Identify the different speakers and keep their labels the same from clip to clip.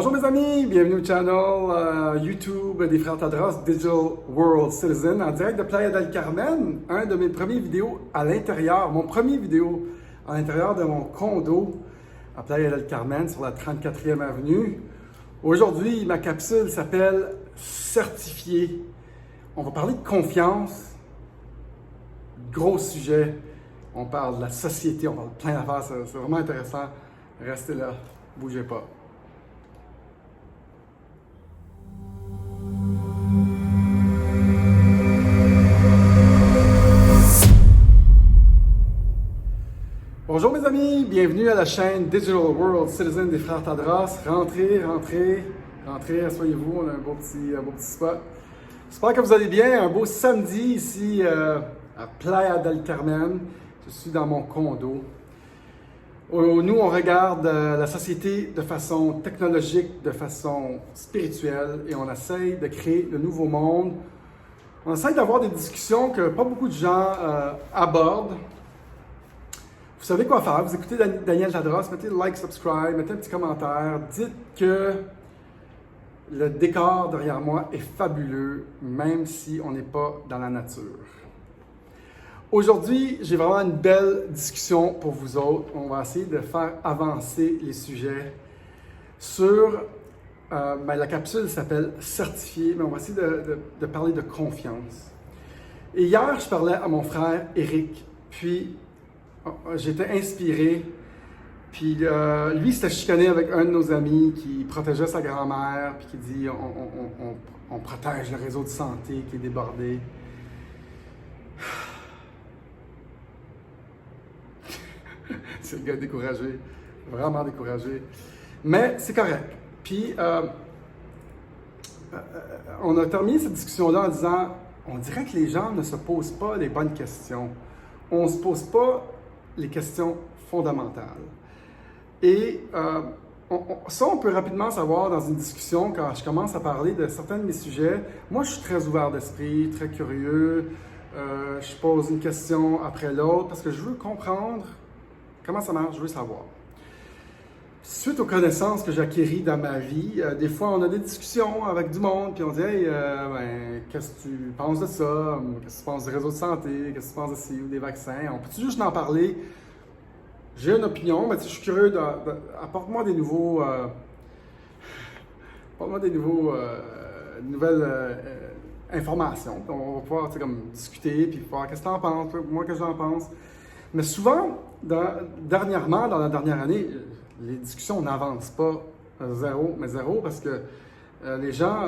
Speaker 1: Bonjour mes amis, bienvenue au channel YouTube des Frères Tadros, Digital World Citizen, en direct de Playa del Carmen, un de mes premiers vidéos à l'intérieur, mon premier vidéo à l'intérieur de mon condo à Playa del Carmen sur la 34e avenue. Aujourd'hui, ma capsule s'appelle Certifié. On va parler de confiance, gros sujet, on parle de la société, on parle de plein d'affaires, c'est vraiment intéressant. Restez là, bougez pas. Bonjour mes amis, bienvenue à la chaîne Digital World Citizen des Frères Tadros. Rentrez, asseyez-vous, on a un beau petit spot. J'espère que vous allez bien, un beau samedi ici à Playa del Carmen. Je suis dans mon condo. Nous, on regarde la société de façon technologique, de façon spirituelle et on essaye de créer le nouveau monde. On essaye d'avoir des discussions que pas beaucoup de gens abordent. Vous savez quoi faire, vous écoutez Daniel Tadros, mettez like, subscribe, mettez un petit commentaire, dites que le décor derrière moi est fabuleux, même si on n'est pas dans la nature. Aujourd'hui, j'ai vraiment une belle discussion pour vous autres. On va essayer de faire avancer les sujets sur... la capsule s'appelle Certifié, mais on va essayer de parler de confiance. Et hier, je parlais à mon frère Eric, puis j'étais inspiré. Puis lui, s'était chicané avec un de nos amis qui protégeait sa grand-mère, puis qui dit on protège le réseau de santé qui est débordé. C'est le gars découragé, vraiment découragé. Mais c'est correct. Puis on a terminé cette discussion-là en disant on dirait que les gens ne se posent pas les bonnes questions. On ne se pose pas les questions fondamentales. Et ça, on peut rapidement savoir dans une discussion, quand je commence à parler de certains de mes sujets. Moi, je suis très ouvert d'esprit, très curieux. Je pose une question après l'autre parce que je veux comprendre comment ça marche, je veux savoir. Suite aux connaissances que j'acquéris dans ma vie, des fois, on a des discussions avec du monde, puis on dit « Hey, qu'est-ce que tu penses de ça? Qu'est-ce que tu penses du réseau de santé? Qu'est-ce que tu penses de ci ou des vaccins? » On peut-tu juste en parler? J'ai une opinion, mais je suis curieux apporte-moi des nouveaux... nouvelles informations. On va pouvoir comme, discuter, puis voir qu'est-ce que tu en penses, moi, qu'est-ce que j'en pense. Mais souvent, dernièrement, dans la dernière année, les discussions n'avancent pas zéro, parce que les gens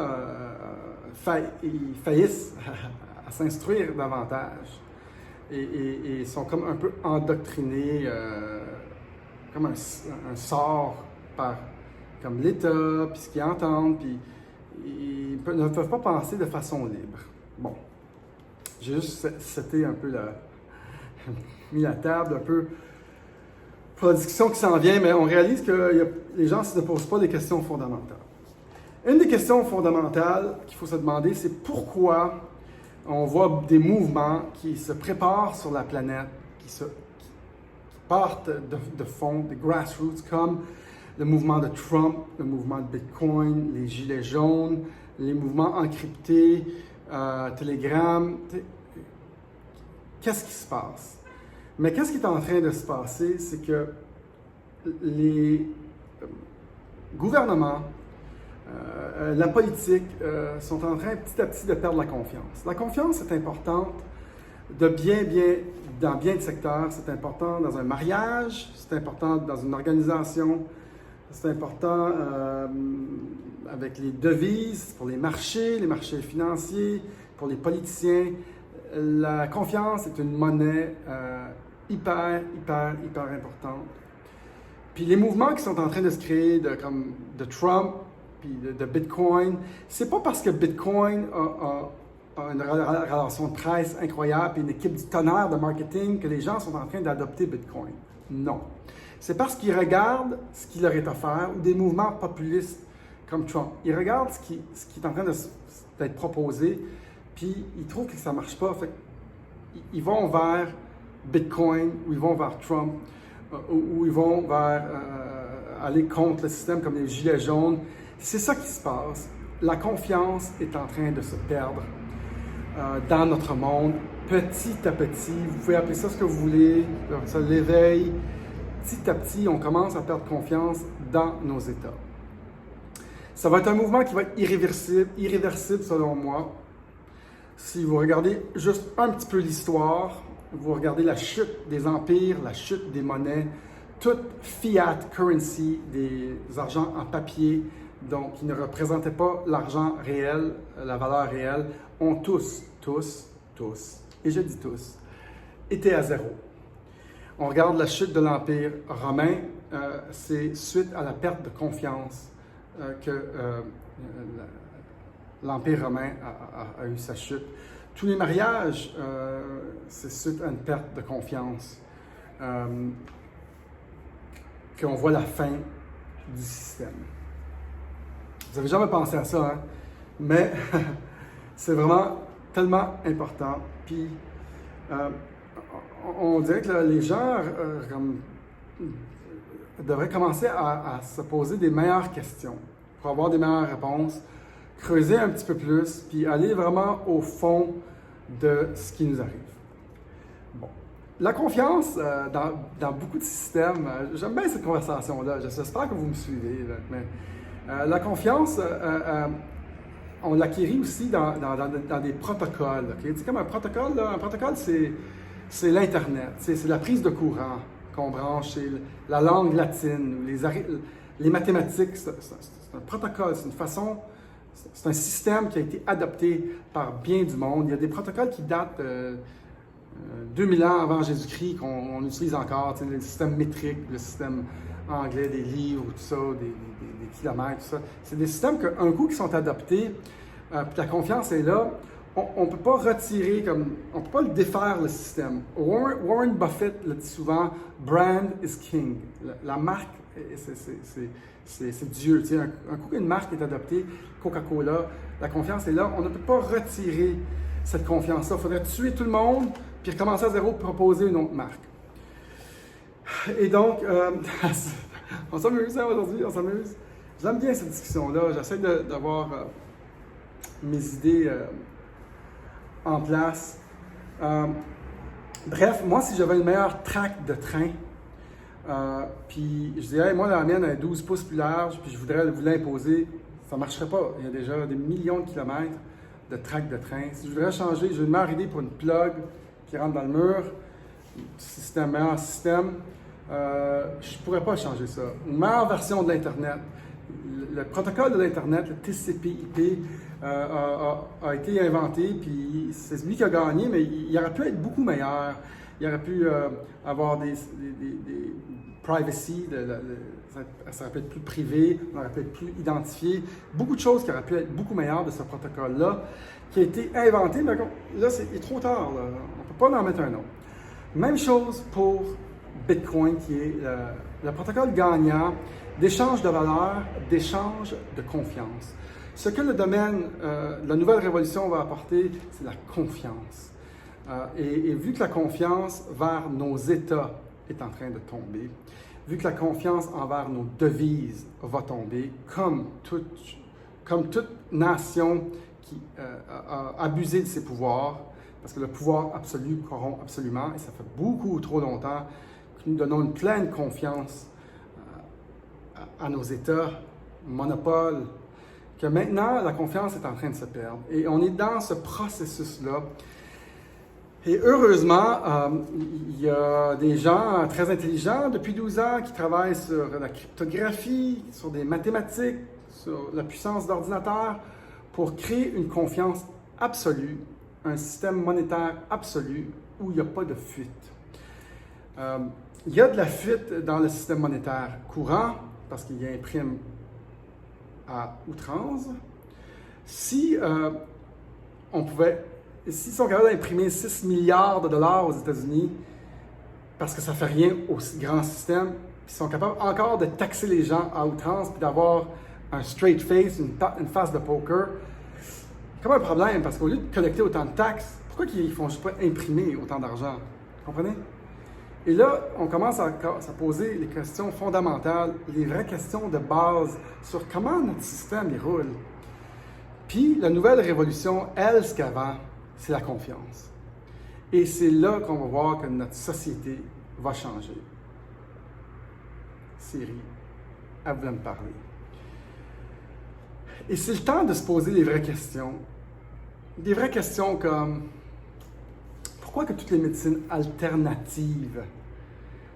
Speaker 1: faillissent à s'instruire davantage et sont comme un peu endoctrinés, comme un sort par comme l'État, puis ce qu'ils entendent, puis ils ne peuvent pas penser de façon libre. Bon, j'ai juste seté un peu mis la table un peu pour la discussion qui s'en vient, mais on réalise que les gens ne se posent pas des questions fondamentales. Une des questions fondamentales qu'il faut se demander, c'est pourquoi on voit des mouvements qui se préparent sur la planète, qui partent de fond, des grassroots, comme le mouvement de Trump, le mouvement de Bitcoin, les gilets jaunes, les mouvements encryptés, Telegram. Qu'est-ce qui se passe? Mais qu'est-ce qui est en train de se passer, c'est que les gouvernements, la politique sont en train petit à petit de perdre la confiance. La confiance est importante dans bien de secteurs. C'est important dans un mariage, c'est important dans une organisation, c'est important avec les devises, pour les marchés financiers, pour les politiciens. La confiance est une monnaie hyper importante. Puis les mouvements qui sont en train de se créer, comme de Trump, puis de Bitcoin, c'est pas parce que Bitcoin a une relation de presse incroyable et une équipe du tonnerre de marketing que les gens sont en train d'adopter Bitcoin. Non. C'est parce qu'ils regardent ce qui leur est offert ou des mouvements populistes comme Trump. Ils regardent ce qui est en train d'être proposé, puis ils trouvent que ça ne marche pas. Fait ils vont vers Bitcoin, ou ils vont vers Trump, ou ils vont vers aller contre le système comme les gilets jaunes. C'est ça qui se passe. La confiance est en train de se perdre dans notre monde, petit à petit. Vous pouvez appeler ça ce que vous voulez, ça l'éveil. Petit à petit, on commence à perdre confiance dans nos États. Ça va être un mouvement qui va être irréversible selon moi. Si vous regardez juste un petit peu l'histoire, vous regardez la chute des empires, la chute des monnaies, toute fiat currency, des argents en papier, donc qui ne représentaient pas l'argent réel, la valeur réelle, ont tous, et je dis tous, été à zéro. On regarde la chute de l'Empire romain, c'est suite à la perte de confiance que l'Empire romain a eu sa chute. Tous les mariages, c'est suite à une perte de confiance qu'on voit la fin du système. Vous n'avez jamais pensé à ça, hein? Mais c'est vraiment tellement important. Puis, on dirait que les gens devraient commencer à se poser des meilleures questions pour avoir des meilleures réponses, creuser un petit peu plus, puis aller vraiment au fond de ce qui nous arrive. Bon. La confiance dans beaucoup de systèmes, j'aime bien cette conversation-là, j'espère que vous me suivez, là, mais la confiance, on l'acquérit aussi dans des protocoles. Okay? C'est comme un protocole, là. Un protocole, c'est l'Internet, c'est la prise de courant qu'on branche, c'est la langue latine, les mathématiques, c'est un protocole, c'est une façon, c'est un système qui a été adopté par bien du monde. Il y a des protocoles qui datent 2000 ans avant Jésus-Christ qu'on utilise encore, le système métrique, le système anglais des livres, tout ça, des kilomètres, tout ça. C'est des systèmes qu'un coup qui sont adoptés, puis la confiance est là, on ne peut pas retirer, on ne peut pas le défaire le système. Warren Buffett le dit souvent, brand is king. La marque, c'est Dieu. Un coup qu'une marque est adoptée, Coca-Cola, la confiance est là, on ne peut pas retirer cette confiance-là. Il faudrait tuer tout le monde, puis recommencer à zéro, proposer une autre marque. Et donc, on s'amuse aujourd'hui, on s'amuse. J'aime bien cette discussion-là, j'essaie d'avoir mes idées en place. Bref, moi, si j'avais une meilleure track de train, puis je dirais, moi, la mienne est 12 pouces plus large, puis je voudrais vous l'imposer, ça ne marcherait pas. Il y a déjà des millions de kilomètres de track de train. Si je voudrais changer, j'ai une meilleure idée pour une plug qui rentre dans le mur, meilleur système, je ne pourrais pas changer ça. Une meilleure version de l'Internet. Le protocole de l'Internet, le TCP/IP, a été inventé, puis c'est lui qui a gagné, mais il aurait pu être beaucoup meilleur. Il aurait pu avoir des privacy, ça aurait pu être plus privé, on aurait pu être plus identifié. Beaucoup de choses qui auraient pu être beaucoup meilleures de ce protocole-là, qui a été inventé, mais là, il est trop tard. Là. On ne peut pas en mettre un autre. Même chose pour Bitcoin, qui est le protocole gagnant d'échange de valeur, d'échange de confiance. Ce que le domaine, la nouvelle révolution va apporter, c'est la confiance. Et vu que la confiance vers nos États est en train de tomber, vu que la confiance envers nos devises va tomber, comme toute nation qui a abusé de ses pouvoirs, parce que le pouvoir absolu corrompt absolument, et ça fait beaucoup trop longtemps que nous donnons une pleine confiance à nos États, monopole, que maintenant la confiance est en train de se perdre. Et on est dans ce processus-là. Et heureusement, il y a des gens très intelligents depuis 12 ans qui travaillent sur la cryptographie, sur des mathématiques, sur la puissance d'ordinateur, pour créer une confiance absolue, un système monétaire absolu où il n'y a pas de fuite. Il y a de la fuite dans le système monétaire courant parce qu'il imprime à outrance. Si s'ils sont capables d'imprimer 6 milliards de dollars aux États-Unis parce que ça ne fait rien au grand système, puis ils sont capables encore de taxer les gens à outrance puis d'avoir un straight face, une face de poker, comme un problème, parce qu'au lieu de collecter autant de taxes, pourquoi ils ne font juste pas imprimer autant d'argent? Vous comprenez? Et là, on commence à poser les questions fondamentales, les vraies questions de base sur comment notre système il roule. Puis la nouvelle révolution, elle, ce qu'avant, c'est la confiance. Et c'est là qu'on va voir que notre société va changer. Siri, elle voulait me parler. Et c'est le temps de se poser les vraies questions. Des vraies questions comme pourquoi que toutes les médecines alternatives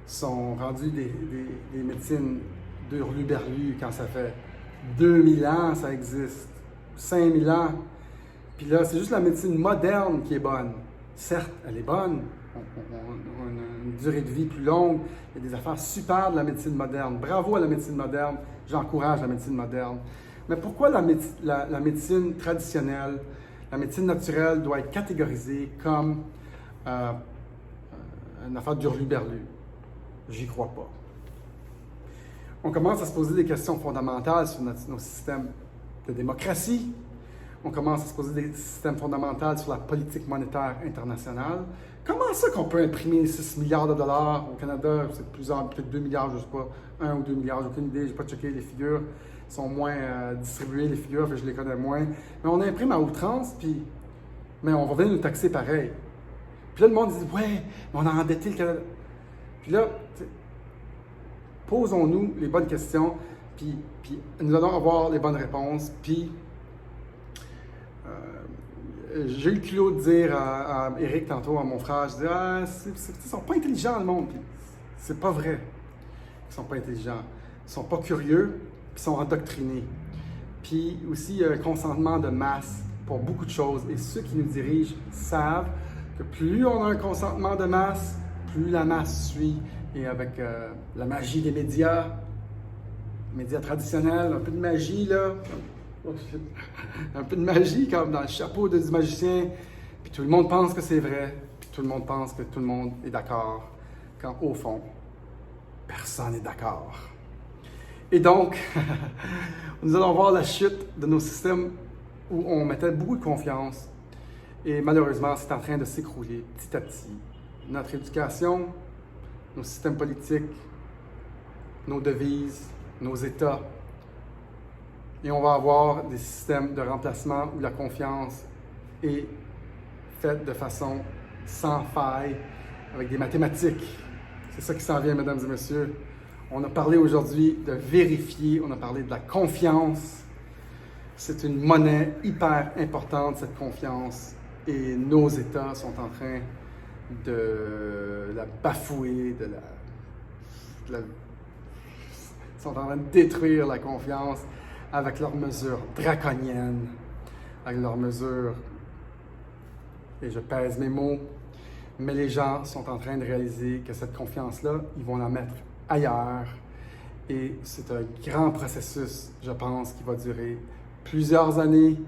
Speaker 1: sont rendues des médecines de hurluberlu quand ça fait 2000 ans ça existe, 5000 ans. Puis là, c'est juste la médecine moderne qui est bonne. Certes, elle est bonne, on a une durée de vie plus longue, il y a des affaires super de la médecine moderne. Bravo à la médecine moderne, j'encourage la médecine moderne. Mais pourquoi la médecine traditionnelle, la médecine naturelle doit être catégorisée comme une affaire d'hurluberlu? J'y crois pas. On commence à se poser des questions fondamentales sur nos systèmes de démocratie. On commence à se poser des systèmes fondamentaux sur la politique monétaire internationale. Comment ça qu'on peut imprimer 6 milliards de dollars au Canada? C'est peut-être 2 milliards, je ne sais pas, 1 ou 2 milliards, j'ai aucune idée, je n'ai pas checké les figures. Ils sont moins distribués, les figures, je les connais moins. Mais on imprime à outrance, mais on va venir nous taxer pareil. Puis là, le monde dit, ouais, mais on a endetté le Canada. Puis là, posons-nous les bonnes questions, puis nous allons avoir les bonnes réponses, puis j'ai eu le culot de dire à Eric tantôt, à mon frère, je dis ils sont pas intelligents le monde. Puis c'est pas vrai. Ils sont pas intelligents. Ils sont pas curieux, puis ils sont endoctrinés. Puis aussi, il y a un consentement de masse pour beaucoup de choses. Et ceux qui nous dirigent savent que plus on a un consentement de masse, plus la masse suit. Et avec la magie des médias traditionnels, un peu de magie là. Un peu de magie comme dans le chapeau du magicien, puis tout le monde pense que c'est vrai, puis tout le monde pense que tout le monde est d'accord, quand au fond, personne n'est d'accord. Et donc, nous allons voir la chute de nos systèmes où on mettait beaucoup de confiance, et malheureusement, c'est en train de s'écrouler petit à petit. Notre éducation, nos systèmes politiques, nos devises, nos États. Et on va avoir des systèmes de remplacement où la confiance est faite de façon sans faille, avec des mathématiques. C'est ça qui s'en vient, mesdames et messieurs. On a parlé aujourd'hui de vérifier, on a parlé de la confiance. C'est une monnaie hyper importante, cette confiance. Et nos États sont en train de la bafouer, sont en train de détruire la confiance avec leurs mesures draconiennes, avec leurs mesures, et je pèse mes mots, mais les gens sont en train de réaliser que cette confiance-là, ils vont la mettre ailleurs, et c'est un grand processus, je pense, qui va durer plusieurs années.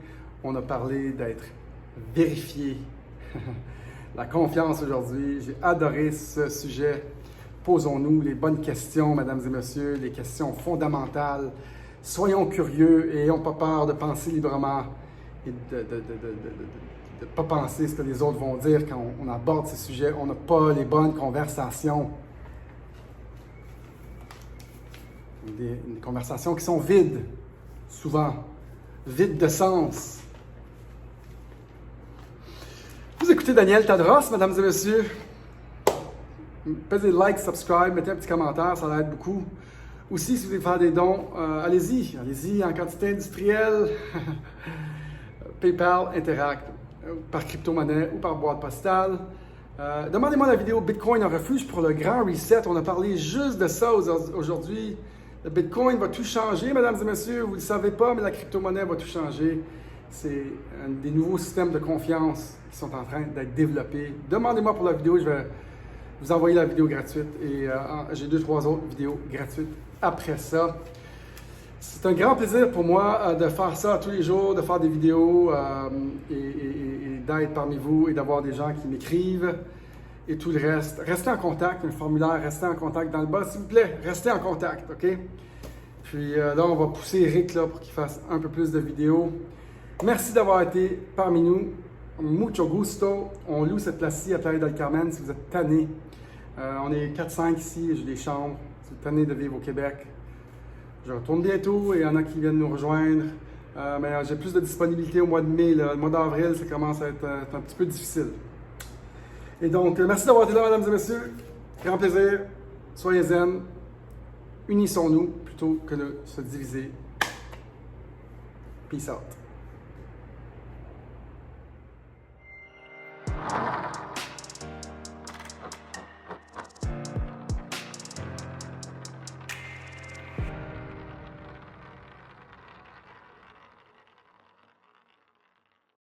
Speaker 1: On a parlé d'être vérifié. La confiance aujourd'hui, j'ai adoré ce sujet. Posons-nous les bonnes questions, mesdames et messieurs, les questions fondamentales. Soyons curieux et n'ayons pas peur de penser librement et de ne pas penser ce que les autres vont dire quand on aborde ces sujets. On n'a pas les bonnes conversations. Des conversations qui sont vides, souvent, vides de sens. Vous écoutez Daniel Tadros, mesdames et messieurs. Faites like, subscribe, mettez un petit commentaire, ça aide beaucoup. Aussi, si vous voulez faire des dons, allez-y en quantité industrielle. PayPal, Interact, par crypto-monnaie ou par boîte postale. Demandez-moi la vidéo Bitcoin en refuge pour le grand reset. On a parlé juste de ça aujourd'hui. Le Bitcoin va tout changer, mesdames et messieurs. Vous ne le savez pas, mais la crypto-monnaie va tout changer. C'est un des nouveaux systèmes de confiance qui sont en train d'être développés. Demandez-moi pour la vidéo, je vais vous envoyer la vidéo gratuite. Et j'ai 2-3 autres vidéos gratuites après ça. C'est un grand plaisir pour moi de faire ça tous les jours, de faire des vidéos et d'être parmi vous et d'avoir des gens qui m'écrivent et tout le reste. Restez en contact, un formulaire, restez en contact dans le bas, s'il vous plaît. Restez en contact, OK? Puis là, on va pousser Eric là, pour qu'il fasse un peu plus de vidéos. Merci d'avoir été parmi nous. Mucho gusto. On loue cette place-ci à Playa del Carmen si vous êtes tanné On est 4-5 ici, j'ai des chambres. C'est tanné de vivre au Québec. Je retourne bientôt et il y en a qui viennent nous rejoindre. Mais j'ai plus de disponibilité au mois de mai. Là. Le mois d'avril, ça commence à être un petit peu difficile. Et donc, merci d'avoir été là, mesdames et messieurs. Grand plaisir. Soyez zen. Unissons-nous plutôt que de se diviser. Peace out.